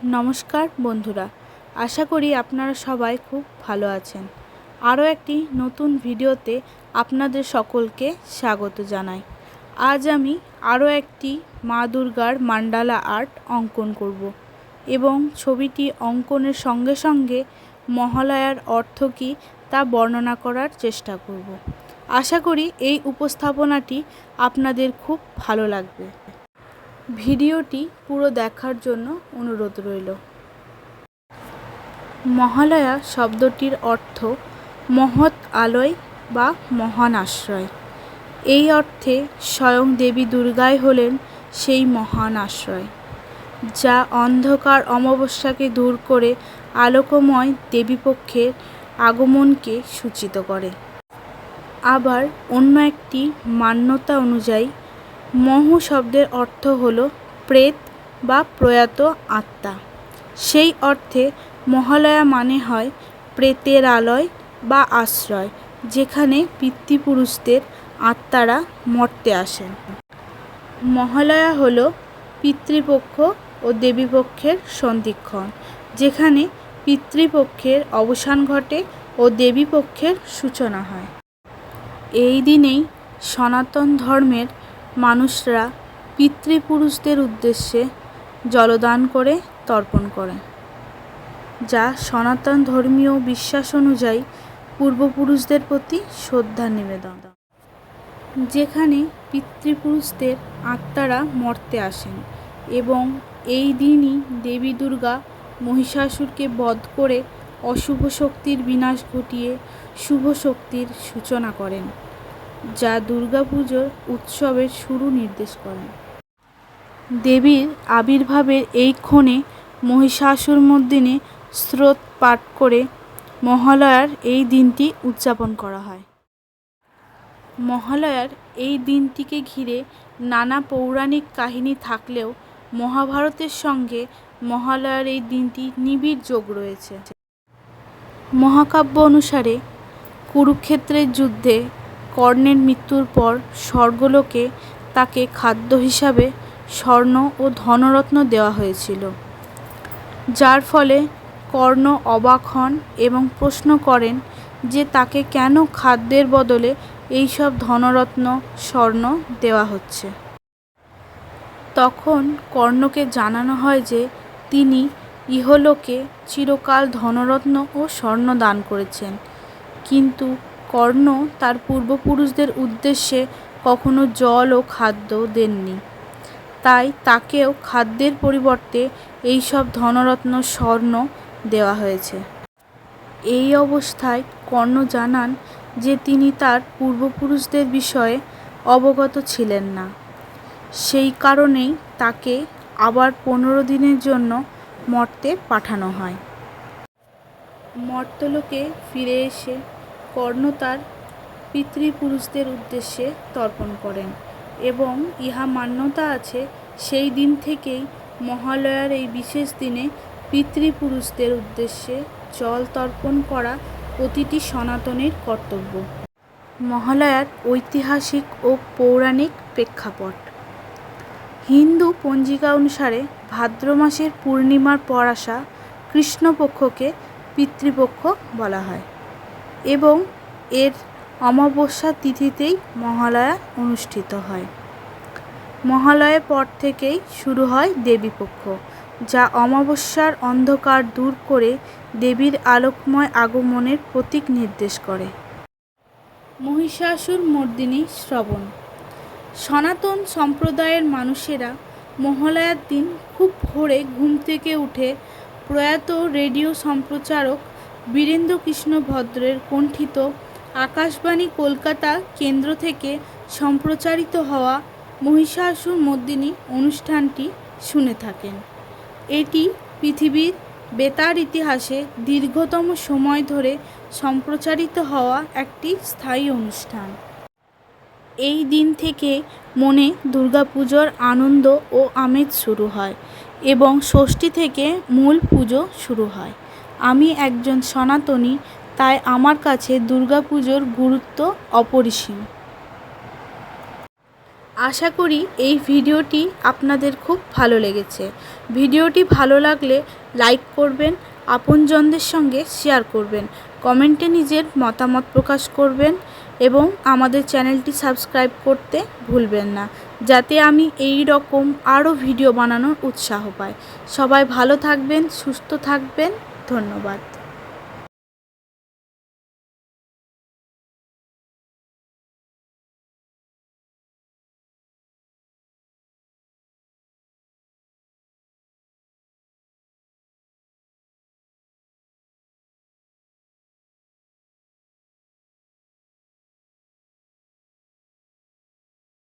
নমস্কার বন্ধুরা, আশা করি আপনারা সবাই খুব ভালো আছেন। আরও একটি নতুন ভিডিওতে আপনাদের সকলকে স্বাগত জানাই। আজ আমি আরও একটি মা দুর্গার মান্ডালা আর্ট অঙ্কন করব এবং ছবিটি অঙ্কনের সঙ্গে সঙ্গে মহালয়ার অর্থ কী তা বর্ণনা করার চেষ্টা করব। আশা করি এই উপস্থাপনাটি আপনাদের খুব ভালো লাগবে। ভিডিওটি পুরো দেখার জন্য অনুরোধ রইল। মহালয়া শব্দটির অর্থ মহৎ আলয় বা মহান আশ্রয়। এই অর্থে স্বয়ং দেবী দুর্গাই হলেন সেই মহান আশ্রয়, যা অন্ধকার অমাবস্যাকে দূর করে আলোকময় দেবীপক্ষের আগমনকে সূচিত করে। আবার অন্য একটি মান্যতা অনুযায়ী মহু শব্দের অর্থ হল প্রেত বা প্রয়াত আত্মা। সেই অর্থে মহালয়া মানে হয় প্রেতের আলয় বা আশ্রয়, যেখানে পিতৃপুরুষদের আত্মারা মর্তে আসেন। মহালয়া হল পিতৃপক্ষ ও দেবীপক্ষের সন্ধিক্ষণ, যেখানে পিতৃপক্ষের অবসান ঘটে ও দেবীপক্ষের সূচনা হয়। এই দিনেই সনাতন ধর্মের মানুষরা পিতৃপুরুষদের উদ্দেশ্যে জলদান করে তর্পণ করেন, যা সনাতন ধর্মীয় বিশ্বাস অনুযায়ী পূর্বপুরুষদের প্রতি শ্রদ্ধা নিবেদন। যেখানে পিতৃপুরুষদের আত্মারা মর্তে আসেন এবং এই দিনই দেবী দুর্গা মহিষাসুরকে বধ করে অশুভ শক্তির বিনাশ ঘটিয়ে শুভ শক্তির সূচনা করেন, যা দুর্গাপুজোর উৎসবের শুরু নির্দেশ করেন। দেবীর আবির্ভাবের এই ক্ষণে মহিষাসুরমর্দিনী স্তোত্র পাঠ করে মহালয়ার এই দিনটি উদযাপন করা হয়। মহালয়ার এই দিনটিকে ঘিরে নানা পৌরাণিক কাহিনী থাকলেও মহাভারতের সঙ্গে মহালয়ার এই দিনটি নিবিড় যোগ রয়েছে। মহাকাব্য অনুসারে কুরুক্ষেত্রের যুদ্ধে কর্ণের মৃত্যুর পর স্বর্গলোকে তাকে খাদ্য হিসাবে স্বর্ণ ও ধনরত্ন দেওয়া হয়েছিল, যার ফলে কর্ণ অবাক হন এবং প্রশ্ন করেন যে তাকে কেন খাদ্যের বদলে এইসব ধনরত্ন স্বর্ণ দেওয়া হচ্ছে। তখন কর্ণকে জানানো হয় যে তিনি ইহলোকে চিরকাল ধনরত্ন ও স্বর্ণ দান করেছেন, কিন্তু কর্ণ তার পূর্বপুরুষদের উদ্দেশ্যে কখনো জল ও খাদ্য দেননি, তাই তাকেও খাদ্যের পরিবর্তে এইসব ধনরত্ন স্বর্ণ দেওয়া হয়েছে। এই অবস্থায় কর্ণ জানান যে তিনি তার পূর্বপুরুষদের বিষয়ে অবগত ছিলেন না। সেই কারণেই তাকে আবার 15 দিনের জন্য মর্তে পাঠানো হয়। মর্তলোকে ফিরে এসে কর্ণ তার পিতৃপুরুষদের উদ্দেশ্যে তর্পণ করেন এবং ইহা মান্যতা আছে সেই দিন থেকেই মহালয়ার এই বিশেষ দিনে পিতৃপুরুষদের উদ্দেশ্যে জল তর্পণ করা প্রতিটি সনাতনের কর্তব্য। মহালয়ার ঐতিহাসিক ও পৌরাণিক প্রেক্ষাপট। হিন্দু পঞ্জিকা অনুসারে ভাদ্র মাসের পূর্ণিমার পর আসা কৃষ্ণপক্ষকে পিতৃপক্ষ বলা হয় এবং এর অমাবস্যা তিথিতেই মহালয়া অনুষ্ঠিত হয়। মহালয়ার পর থেকেই শুরু হয় দেবীপক্ষ, যা অমাবস্যার অন্ধকার দূর করে দেবীর আলোকময় আগমনের প্রতীক নির্দেশ করে। মহিষাসুরমর্দিনী শ্রবণ। সনাতন সম্প্রদায়ের মানুষেরা মহালয়ার দিন খুব ভোরে ঘুম থেকে উঠে প্রয়াত রেডিও সম্প্রচারক বীরেন্দ্রকৃষ্ণ ভদ্রের কণ্ঠিত আকাশবাণী কলকাতা কেন্দ্র থেকে সম্প্রচারিত হওয়া মহিষাসুরমর্দিনী অনুষ্ঠানটি শুনে থাকেন। এটি পৃথিবীর বেতার ইতিহাসে দীর্ঘতম সময় ধরে সম্প্রচারিত হওয়া একটি স্থায়ী অনুষ্ঠান। এই দিন থেকে মনে দুর্গাপুজোর আনন্দ ও আমেজ শুরু হয় এবং ষষ্ঠী থেকে মূল পুজো শুরু হয়। আমি একজন সনাতনী, তাই আমার কাছে দুর্গাপুজোর গুরুত্ব অপরিসীম। আশা করি এই ভিডিওটি আপনাদের খুব ভালো লেগেছে। ভিডিওটি ভালো লাগলে লাইক করবেন, আপনজনদের সঙ্গে শেয়ার করবেন, কমেন্টে নিজের মতামত প্রকাশ করবেন এবং আমাদের চ্যানেলটি সাবস্ক্রাইব করতে ভুলবেন না, যাতে আমি এই রকম আরও ভিডিও বানানোর উৎসাহ পাই। সবাই ভালো থাকবেন, সুস্থ থাকবেন। ধন্যবাদ।